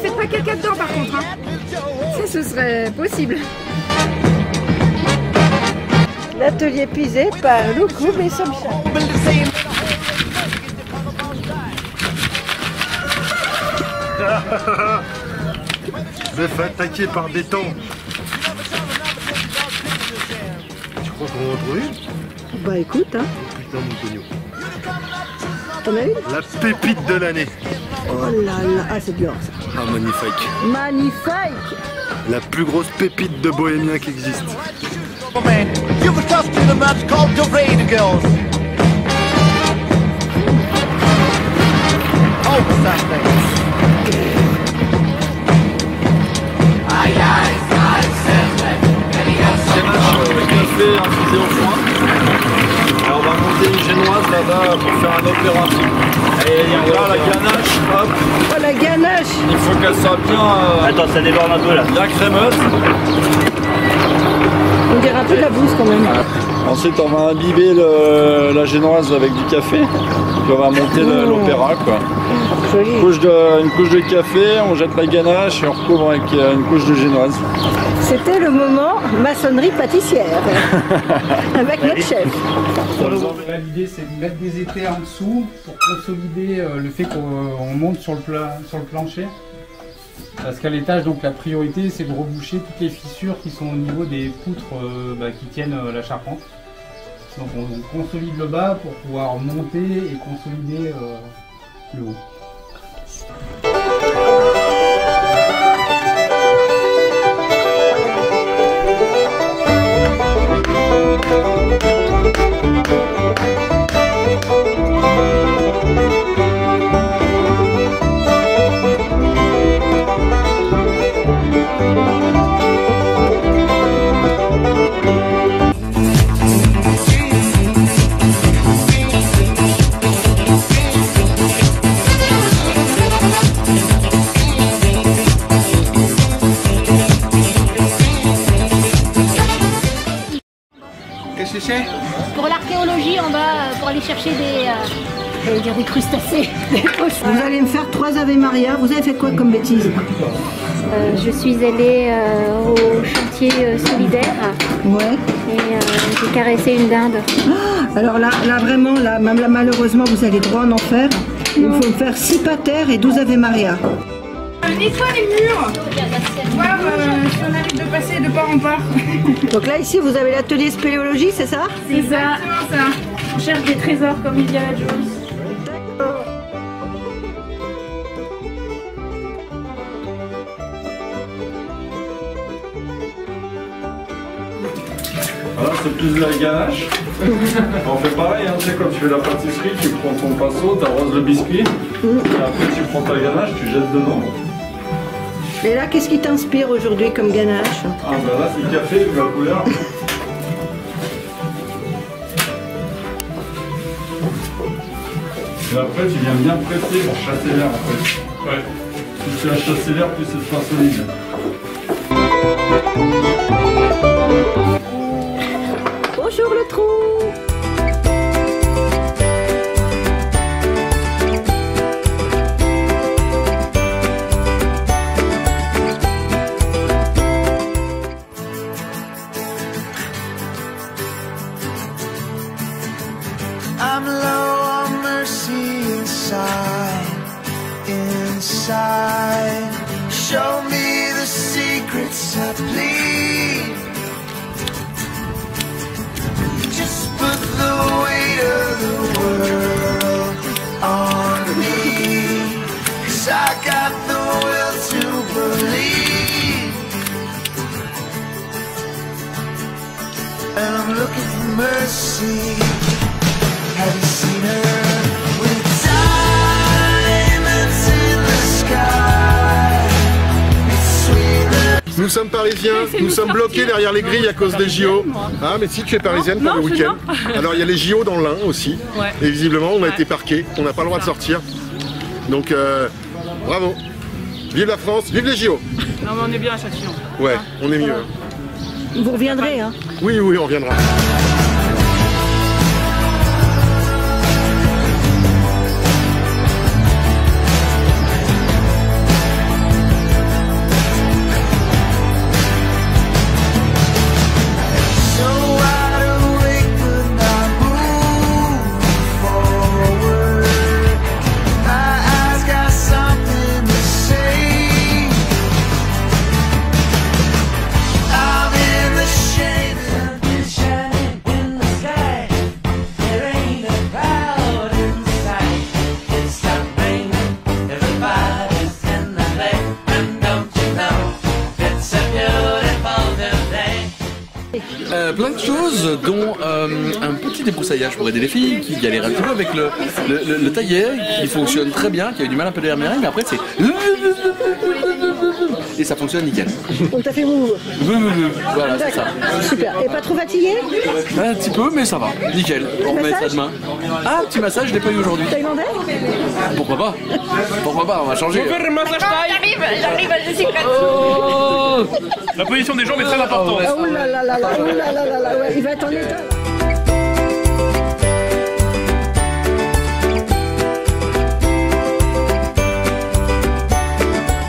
Faites pas caca dedans par contre, hein. Ça, ce serait possible. L'atelier pisé par Loukoum et Somcha. Je me fais attaquer par des temps. Tu crois qu'on va en trouver? Bah écoute, hein. Putain mon cognon. T'en as une? La pépite de l'année. Oh là là, ah c'est dur ça. Ah magnifique. Magnifique. La plus grosse pépite de bohémien qui existe. Café infusé au foin. Alors on va monter une génoise là-bas pour faire un opéra. Et là la ganache, hop. Oh la ganache. Il faut qu'elle soit bien. Attends, ça déborde un peu là. Bien crémeuse. On dirait un peu de la bouse quand même. Ensuite on va imbiber la génoise avec du café. Puis on va monter l'opéra quoi. Joli. Une couche de café, on jette la ganache et on recouvre avec une couche de génoise. C'était le moment maçonnerie pâtissière avec notre chef. L'idée c'est de mettre des étais en dessous pour consolider le fait qu'on monte sur le plancher. Parce qu'à l'étage, donc la priorité c'est de reboucher toutes les fissures qui sont au niveau des poutres qui tiennent la charpente. Donc on consolide le bas pour pouvoir monter et consolider le haut. Qu'est-ce que c'est? Pour l'archéologie, on va pour aller chercher des crustacés. Vous allez me faire 3 Ave Maria. Vous avez fait quoi comme bêtise? Je suis allée au chantier solidaire. Ouais. Et j'ai caressé une dinde. Alors là vraiment, là, malheureusement, vous allez droit en enfer. Il faut me faire 6 patères et 12 Ave Maria. Nettoie les murs. Voir si on arrive de passer de part en part. Donc là, ici, vous avez l'atelier spéléologie, c'est ça? C'est ça. On cherche des trésors comme Indiana Jones. D'accord. Voilà, c'est plus de la ganache. On fait pareil, hein, tu sais, quand tu fais la pâtisserie, tu prends ton pinceau, tu arroses le biscuit, et après tu prends ta ganache, tu jettes dedans. Et là, qu'est-ce qui t'inspire aujourd'hui comme ganache? Ah bah là c'est le café, la couleur. Et après tu viens bien presser pour chasser l'air en fait. Ouais. Plus tu vas chasser l'air, plus c'est pas solide. Bonjour le trou. I'm low on mercy inside. Show me the secrets I plead. Just put the weight of the world on me, 'cause I got the will to believe. And I'm looking for mercy. Have you seen her with diamonds in the sky? It's sweet. Nous sommes parisiens, nous sommes bloqués derrière les grilles à cause des JO. Ah mais si tu es parisienne pour le week-end. Alors il y a les JO dans l'Ain aussi. Ouais. Et visiblement on a été parqués, on n'a pas le droit de sortir. Donc bravo. Vive la France, vive les JO. Non mais on est bien à Châtillon. Ouais, on est mieux. Vous reviendrez hein? Oui, oui, on reviendra. petit débroussaillage pour aider les filles qui galèrent un petit peu avec le taillet qui fonctionne très bien, qui a eu du mal un peu derrière mes règles, mais après c'est... Et ça fonctionne nickel. On t'a fait move. Voilà, c'est ça. Super. Et pas trop fatigué? Un petit peu, mais ça va. Nickel. On remet ça demain. Ah, petit massage, je l'ai pas eu aujourd'hui. Thaïlandais? Pourquoi pas? Pourquoi pas? On va changer. J'arrive, je suis prête. Oh, la position des jambes est très importante. Ah, oh là là là là, oh là là là là, ouais, il va être en état.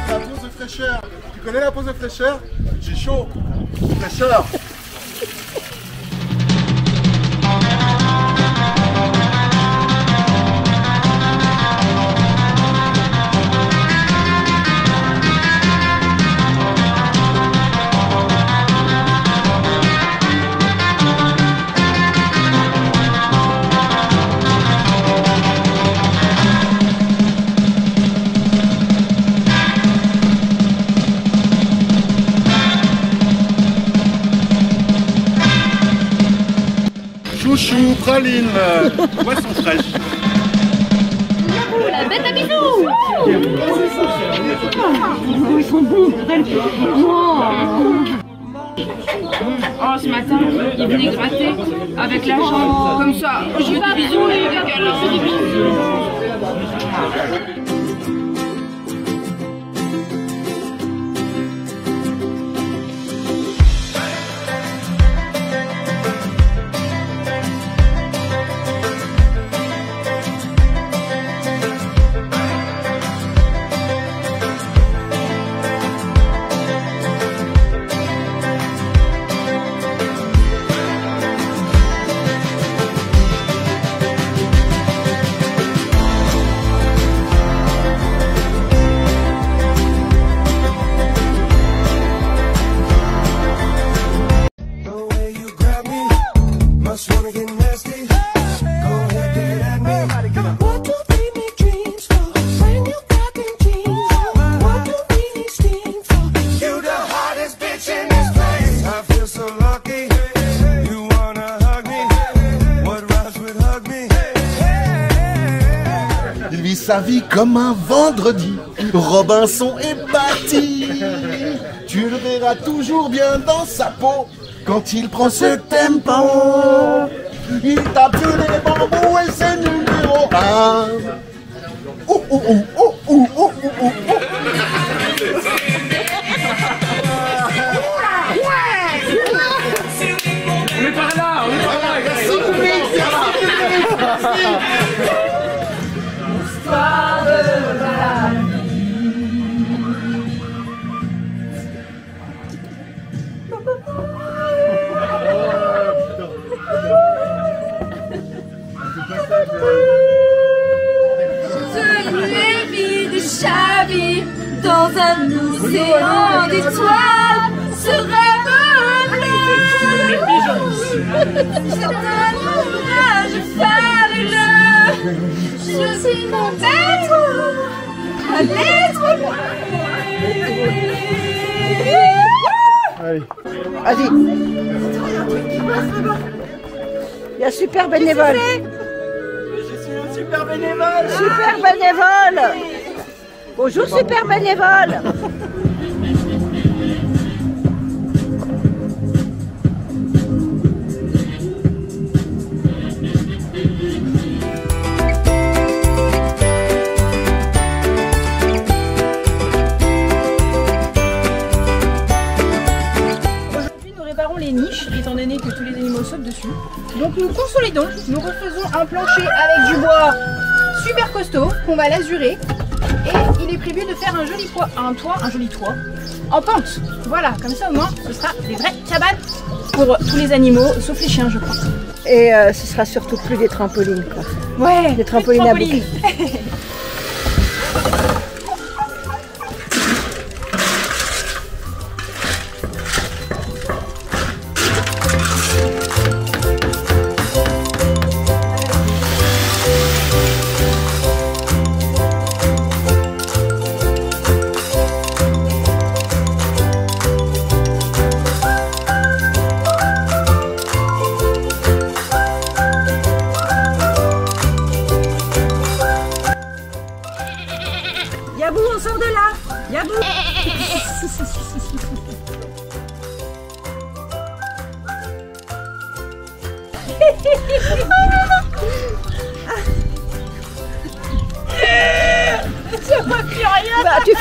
La pause de fraîcheur. Tu connais la pause de fraîcheur? J'ai chaud. Fraîcheur. Chouchou, praline, boisson fraîche. La bête à bisous. Ils sont bons. Oh, ce matin, il venait gratter avec la jambe, comme ça. Je veux des bisous, les gars, là, c'est des bisous. Sa vie comme un vendredi, Robinson est bâti. Tu le verras toujours bien dans sa peau quand il prend ce tempo. Il tape sur les bambous et c'est numéro 1. On est par là, dans un océan d'étoiles, ce rêve bleu. C'est un orage fabuleux. Je suis mon être, un être. Vas-y. Il y a super bénévole. Je suis un super bénévole. Super bénévole. Bonjour super bénévole. Aujourd'hui nous réparons les niches étant donné que tous les animaux sautent dessus. Donc nous consolidons, nous refaisons un plancher avec du bois super costaud qu'on va l'azurer. Et il est prévu de faire un joli toit en pente. Voilà, comme ça au moins ce sera des vraies cabanes pour tous les animaux, sauf les chiens je crois. Et ce sera surtout plus des trampolines quoi. Ouais, des trampolines à boucles.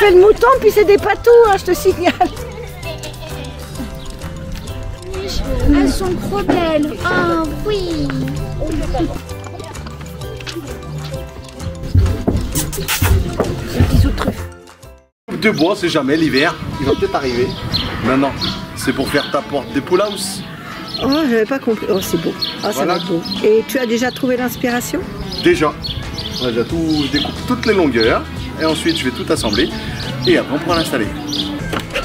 fait le mouton, puis c'est des patous, hein, je te signale. Elles sont trop belles. Ah oui. De bois, c'est jamais l'hiver. Il va peut-être arriver. Non, c'est pour faire ta porte des pool house. Oh, j'avais pas compris. Oh, c'est beau. Oh, ça va être beau. Et tu as déjà trouvé l'inspiration? Déjà. On a déjà tout, je découpe toutes les longueurs. Et ensuite, je vais tout assembler. Et après, on pourra l'installer.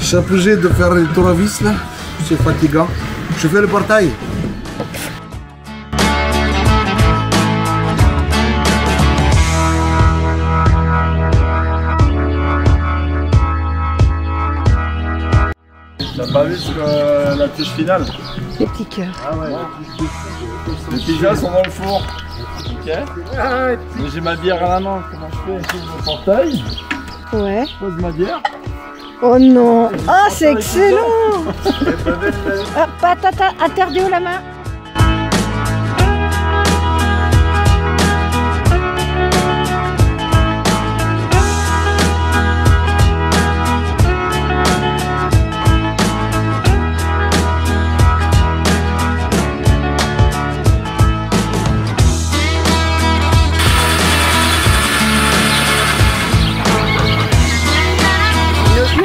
Je suis obligé de faire le tournevis là. C'est fatigant. Je fais le portail. T'as pas vu la touche finale? Les petits cœurs. Ah ouais. Les pizzas sont dans le four. Ok. Mais j'ai ma bière à la main. Comment je fais? J'ouvre mon portail. Ouais. Je pose ma bière. Oh non. Ah, c'est excellent. Ah, patata, interdit la main.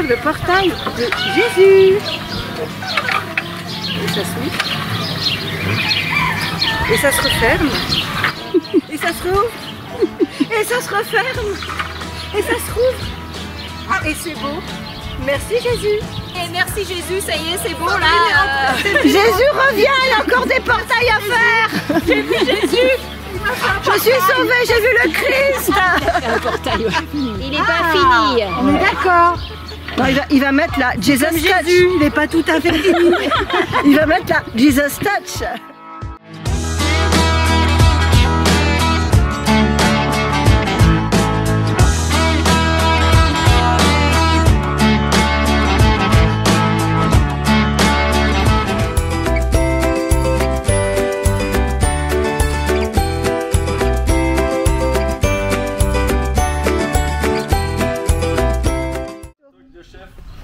Le portail de Jésus. Et ça s'ouvre. Et ça se referme. Et ça se rouvre. Et ça se referme. Et ça se rouvre. Et c'est beau. Merci Jésus. Et merci Jésus, ça y est, c'est beau là. Jésus revient, il y a encore des portails à faire. J'ai vu Jésus. Je suis sauvée, j'ai vu le Christ. Un portail, ouais. Il n'est pas fini. On est d'accord. Non, il va mettre la Jesus Touch. Il n'est pas tout à fait fini. Il va mettre la Jesus Touch.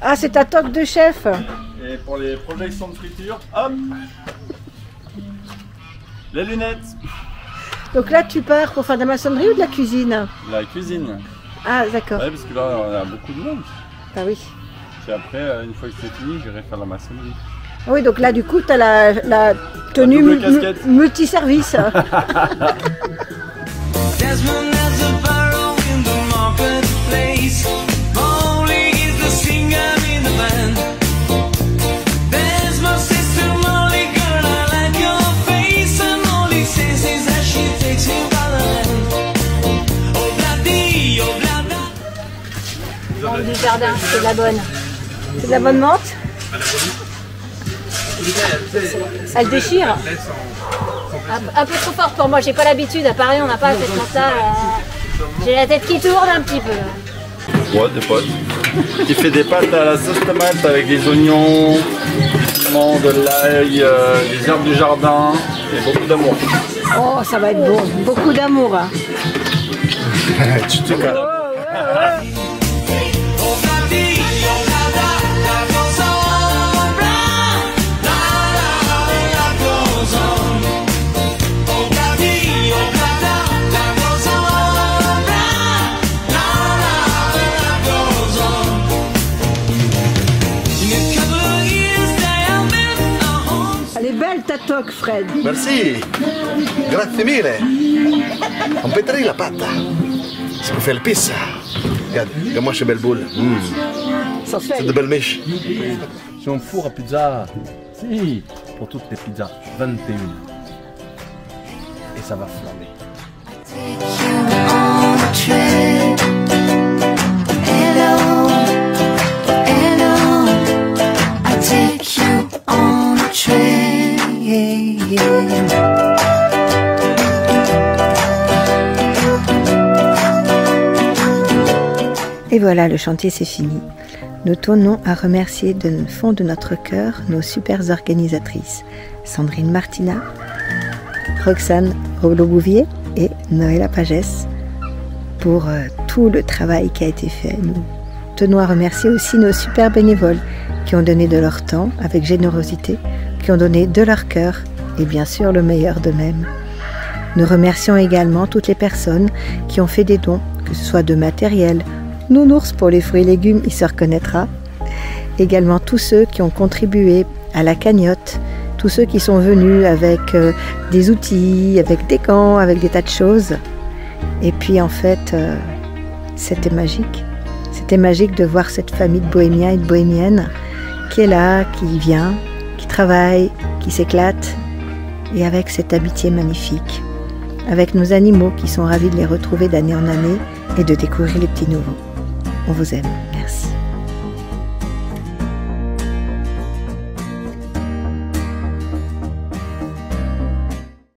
Ah, c'est ta toque de chef. Et pour les projections de friture, hop, les lunettes. Donc là, tu pars pour faire de la maçonnerie ou de la cuisine? La cuisine. Ah, d'accord. Ouais, parce que là, on a beaucoup de monde. Ah oui. Et après, une fois que c'est fini, j'irai faire la maçonnerie. Oui, donc là, du coup, tu as la tenue multiservice. Desmond has a barrow in the marketplace. Molly is the singer in the band. There's my sister Molly, girl, I like your face. And all he says is that she takes you by the hand. Oh bloody, oh bloody. Menthe du jardin, c'est de la bonne. C'est de la bonne menthe? Elle déchire. Un peu trop forte pour moi, j'ai pas l'habitude. À Paris, on n'a pas cette menthe-là. J'ai la tête qui tourne un petit peu. Ouais, des potes. Il fait des pâtes à la sauce tomate avec des oignons, du piment, de l'ail, des herbes du jardin et beaucoup d'amour. Oh, ça va être bon. Beaucoup d'amour. Tu te calmes. Ta toque, Fred. Merci. Grazie mille. On peut traire la pâte. C'est pour faire la pizza. Regarde, moi j'ai belle boule. C'est de belles mèches. J'ai un four à pizza. Si, pour toutes les pizzas. 21. Et ça va flammer. Et voilà, le chantier c'est fini. Nous tenons à remercier du fond de notre cœur nos super organisatrices, Sandrine Martina, Roxane Roblo-Bouvier et Noëlla Pagès pour tout le travail qui a été fait. Nous tenons à remercier aussi nos super bénévoles qui ont donné de leur temps avec générosité, qui ont donné de leur cœur et bien sûr le meilleur d'eux-mêmes. Nous remercions également toutes les personnes qui ont fait des dons, que ce soit de matériel, Nounours pour les fruits et légumes, il se reconnaîtra, également tous ceux qui ont contribué à la cagnotte, tous ceux qui sont venus avec des outils, avec des gants, avec des tas de choses. Et puis en fait, c'était magique. C'était magique de voir cette famille de bohémiens et de bohémiennes qui est là, qui vient, qui travaille, qui s'éclate, et avec cette amitié magnifique, avec nos animaux qui sont ravis de les retrouver d'année en année et de découvrir les petits nouveaux. On vous aime. Merci.